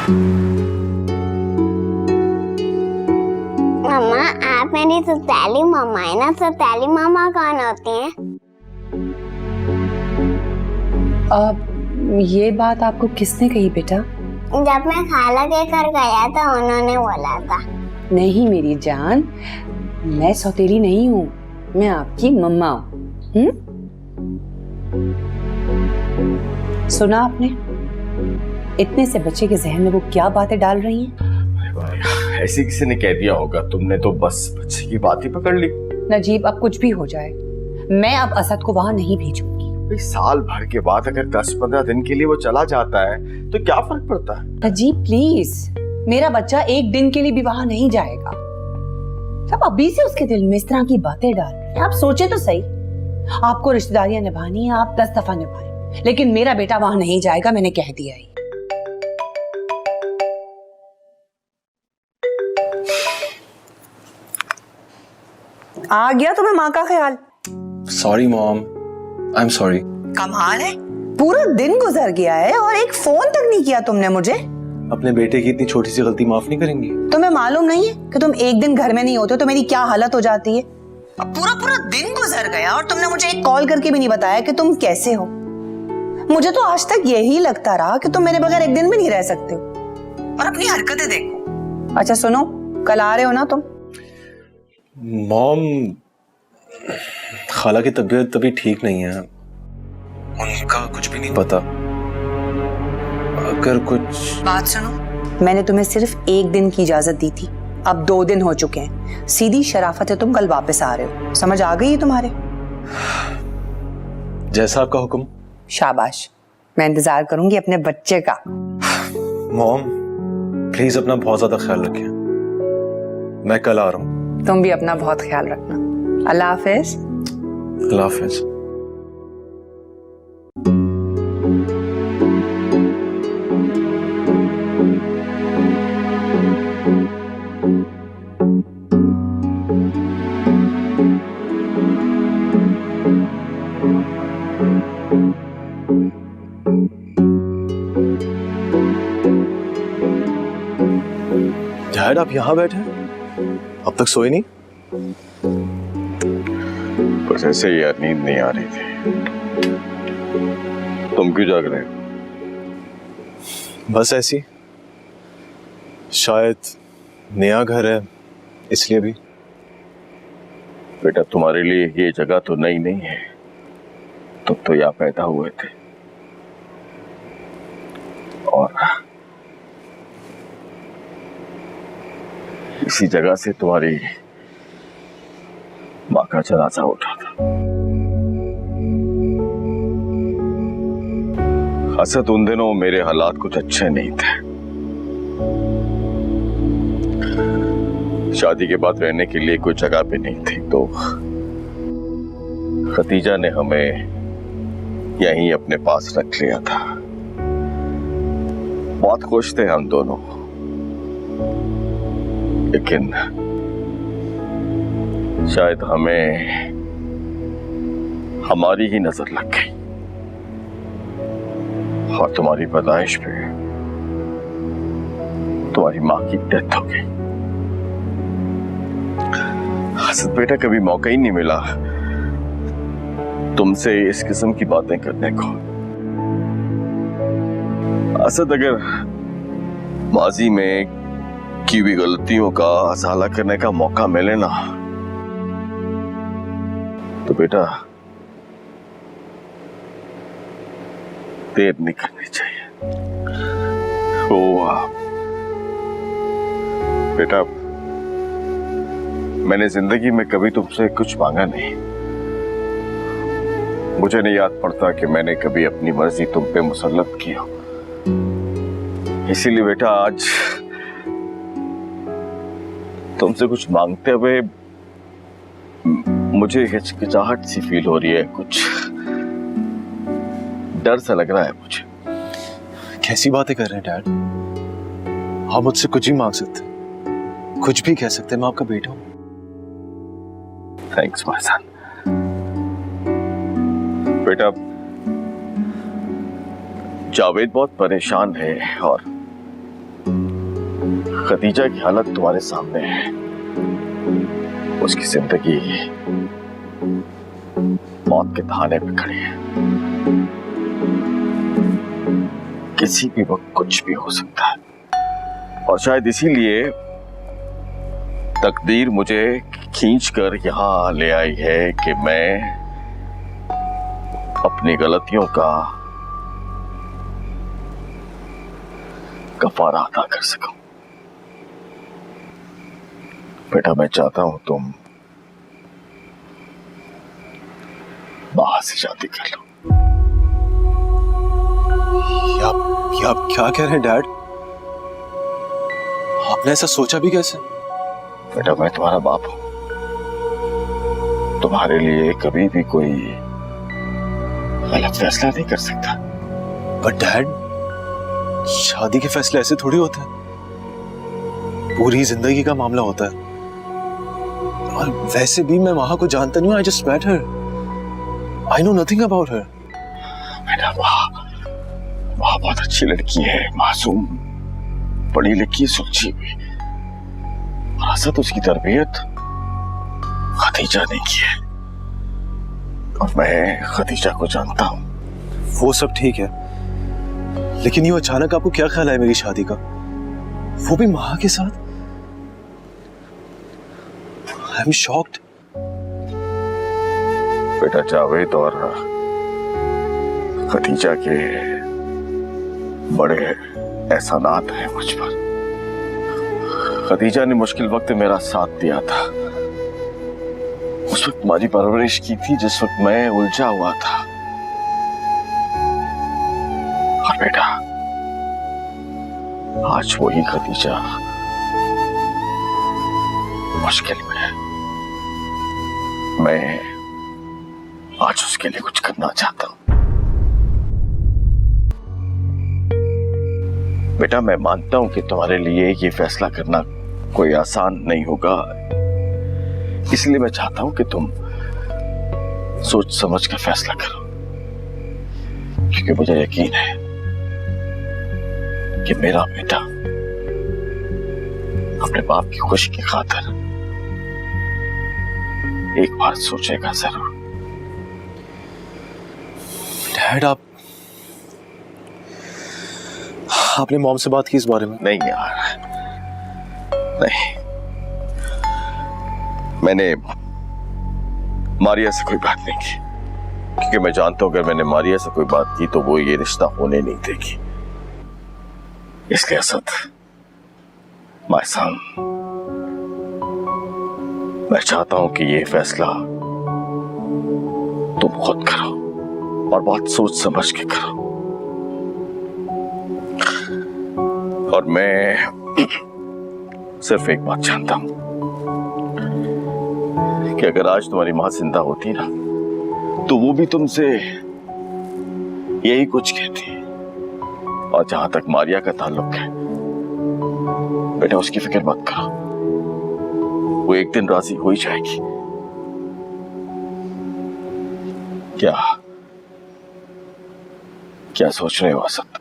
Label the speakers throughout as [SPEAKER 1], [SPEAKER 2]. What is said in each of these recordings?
[SPEAKER 1] मम्मा आप मेरी सौतेली मम्मा है ना, सौतेली मम्मा कौन होती है?
[SPEAKER 2] ये बात आपको किसने कही बेटा?
[SPEAKER 1] जब मैं खाला के घर गया था उन्होंने बोला था।
[SPEAKER 2] नहीं मेरी जान, मैं सौतेली नहीं हूँ, मैं आपकी मम्मा हूँ। सुना आपने? इतने से बच्चे के जहन में वो क्या बातें डाल रही हैं?
[SPEAKER 3] ऐसे किसी ने कह दिया होगा, तुमने तो बस बच्चे की बात ही पकड़ ली।
[SPEAKER 2] नजीब अब कुछ भी हो जाए, मैं अब असद को वहां नहीं भेजूंगी।
[SPEAKER 3] भाई साल भर के बाद अगर 10-15 दिन के लिए वो चला जाता है तो क्या फर्क पड़ता है?
[SPEAKER 2] नजीब प्लीज, मेरा बच्चा एक दिन के लिए भी वहां नहीं जाएगा। सब अभी से उसके दिल में इस तरह की बातें डाल रहे हैं। आप सोचे तो सही, आपको रिश्तेदारियां निभानी है, आप 10 दफा निभाएं, लेकिन मेरा बेटा वहां नहीं जाएगा, मैंने कह दिया ही। आ गया तुम्हें माँ का ख्याल?
[SPEAKER 4] Sorry mom, I am sorry.
[SPEAKER 2] कमाल है, पूरा दिन गुजर गया है और एक फोन तक नहीं किया तुमने मुझे।
[SPEAKER 4] अपने बेटे की इतनी छोटी सी गलती माफ नहीं करेंगी?
[SPEAKER 2] तुम्हें मालूम नहीं है कि तुम एक दिन घर में नहीं होते तो मेरी क्या हालत हो जाती है? अब पूरा दिन गुजर गया और तुमने मुझे एक कॉल करके भी नहीं बताया कि तुम कैसे हो। मुझे तो आज तक यही लगता रहा कि तुम मेरे बगैर एक दिन भी नहीं रह सकते हो। और अपनी हरकतें देखो। अच्छा सुनो, कल आ रहे हो ना तुम?
[SPEAKER 4] मॉम, खाला की तबीयत अभी ठीक नहीं है, उनका कुछ भी नहीं पता। अगर कुछ
[SPEAKER 2] बात सुनो, मैंने तुम्हें सिर्फ एक दिन की इजाजत दी थी, अब 2 दिन हो चुके हैं। सीधी शराफत है तुम कल वापस आ रहे हो, समझ आ गई है तुम्हारे?
[SPEAKER 4] जैसा आपका हुक्म।
[SPEAKER 2] शाबाश, मैं इंतजार करूंगी अपने बच्चे का।
[SPEAKER 4] मॉम प्लीज अपना बहुत ज्यादा ख्याल रखिए, मैं कल आ रहा हूँ।
[SPEAKER 2] तुम भी अपना बहुत ख्याल रखना। अल्लाह हाफिज।
[SPEAKER 4] अल्लाह हाफिज। डैड आप यहाँ बैठे हैं, अब तक सोए नहीं?
[SPEAKER 3] बस ऐसे ही यार, नींद नहीं आ रही थी। तुम क्यों जाग रहे हो?
[SPEAKER 4] बस ऐसी, शायद नया घर है इसलिए भी।
[SPEAKER 3] बेटा तुम्हारे लिए ये जगह तो नई नहीं है, तुम तो यहाँ पैदा हुए थे और इसी जगह से तुम्हारी माँ का जनाजा उठा था। असद उन दिनों मेरे हालात कुछ अच्छे नहीं थे। शादी के बाद रहने के लिए कोई जगह भी नहीं थी, तो खतीजा ने हमें यहीं अपने पास रख लिया था। बहुत खुश थे हम दोनों, लेकिन शायद हमें हमारी ही नजर लग गई और तुम्हारी पैदाइश पे तुम्हारी माँ की डेथ हो गई। असद बेटा कभी मौका ही नहीं मिला तुमसे इस किस्म की बातें करने को। असद अगर माजी में की हुई गलतियों का असाला करने का मौका मिले ना, तो बेटा देर नहीं करनी चाहिए। बेटा मैंने जिंदगी में कभी तुमसे कुछ मांगा नहीं। मुझे नहीं याद पड़ता कि मैंने कभी अपनी मर्जी तुम पे मुसल्लत की हो। इसीलिए बेटा आज तुमसे कुछ मांगते हुए मुझे हिचकिचाहट सी फील हो रही है, कुछ डर सा लग रहा है मुझे।
[SPEAKER 4] कैसी बातें कर रहे हैं डैड? आप मुझसे कुछ भी मांग सकते, कुछ भी कह सकते हैं, मैं आपका बेटा हूं।
[SPEAKER 3] Thanks my son. बेटा जावेद बहुत परेशान है और खदीजा की हालत तुम्हारे सामने है। उसकी जिंदगी मौत के दहाने पे खड़ी है। किसी भी वक्त कुछ भी हो सकता है, और शायद इसीलिए तकदीर मुझे खींचकर यहां ले आई है कि मैं अपनी गलतियों का कफारा अदा कर सकूं। बेटा, मैं चाहता हूं तुम बाहर से शादी कर लो।
[SPEAKER 4] ये आप क्या कह रहे हैं डैड? आपने ऐसा सोचा भी कैसे?
[SPEAKER 3] बेटा, मैं तुम्हारा बाप हूं। तुम्हारे लिए कभी भी कोई गलत फैसला नहीं कर सकता।
[SPEAKER 4] बट डैड, शादी के फैसले ऐसे थोड़ी होते हैं, पूरी जिंदगी का मामला होता है। और वैसे भी मैं वहां को जानता नहीं हूं। I just met her, I know nothing about her.
[SPEAKER 3] बेटा, वहां बहुत अच्छी लड़की है, मासूम, पढ़ी लिखी, सुलझी हुई। और असद उसकी तरबियत खदीजा ने की है, और मैं खदीजा को जानता हूं।
[SPEAKER 4] वो सब ठीक है, लेकिन ये अचानक आपको क्या ख्याल है मेरी शादी का, वो भी माँ के साथ? I am shocked.
[SPEAKER 3] बेटा, जावेद और खदीजा के बड़े एहसानात हैं मुझ पर। खदीजा ने मुश्किल वक्त मेरा साथ दिया था। उस वक्त तुम्हारी परवरिश की थी जिस वक्त मैं उलझा हुआ था। और बेटा, आज वही खदीजा मुश्किल में है। मैं आज उसके लिए कुछ करना चाहता हूं। बेटा, मैं मानता हूं कि तुम्हारे लिए ये फैसला करना कोई आसान नहीं होगा, इसलिए मैं चाहता हूं कि तुम सोच समझ कर फैसला करो, क्योंकि मुझे यकीन है कि मेरा बेटा अपने बाप की खुशी की खातिर एक बार सोचेगा जरूर।
[SPEAKER 4] डैड, आपने मॉम से बात की इस बारे में?
[SPEAKER 3] नहीं यार, नहीं। मैंने मारिया से कोई बात नहीं की, क्योंकि मैं जानता हूं अगर मैंने मारिया से कोई बात की तो वो ये रिश्ता होने नहीं देगी। इसलिए असद, माय सन, मैं चाहता हूं कि ये फैसला तुम खुद करो, और बहुत सोच समझ के करो। और मैं सिर्फ एक बात जानता हूं कि अगर आज तुम्हारी मां जिंदा होती ना, तो वो भी तुमसे यही कुछ कहती। और जहां तक मारिया का ताल्लुक है, बेटा, उसकी फिक्र मत करो, वो एक दिन राजी हो ही जाएगी। क्या सोच रहे हो असद?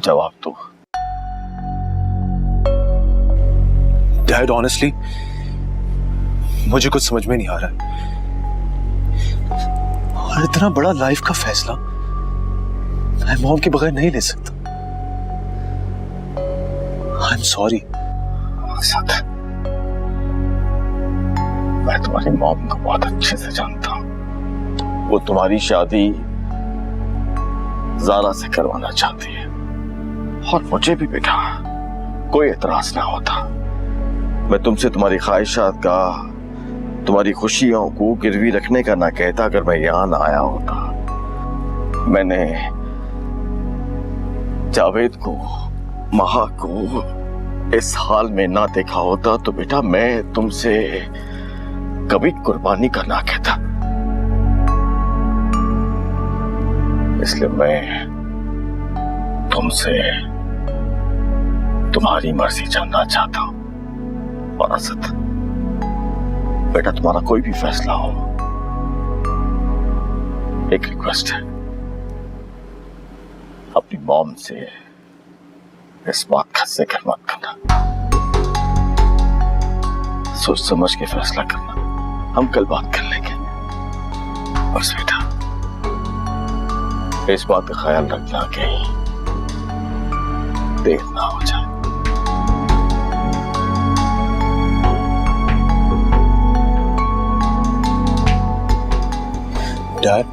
[SPEAKER 3] जवाब दो।
[SPEAKER 4] डैड, ऑनेस्टली मुझे कुछ समझ में नहीं आ रहा है, और इतना बड़ा लाइफ का फैसला मैं मॉम के बगैर नहीं ले सकता। I am sorry.
[SPEAKER 3] असद, मैं तुम्हारी मॉम को बहुत अच्छे से जानता हूं। वो तुम्हारी शादी ज़ारा से करवाना चाहती है, और मुझे भी बेटा कोई एतराज ना होता। मैं तुमसे तुम्हारी ख्वाहिशात का, तुम्हारी खुशियों को गिरवी रखने का ना कहता अगर मैं यहां ना आया होता। मैंने जावेद को, महा को इस हाल में ना देखा होता तो बेटा मैं तुमसे कभी कुर्बानी का ना कहता। इसलिए मैं तुमसे तुम्हारी मर्जी जानना चाहता हूं। और असद बेटा, तुम्हारा कोई भी फैसला हो, एक रिक्वेस्ट है, अपनी मॉम से इस बात का जिक्र मत करना, सोच समझ के फैसला करना, हम कल बात कर लेंगे। बस बेटा, इस बात का ख्याल रखना कि देर ना हो जाए।
[SPEAKER 4] डैड,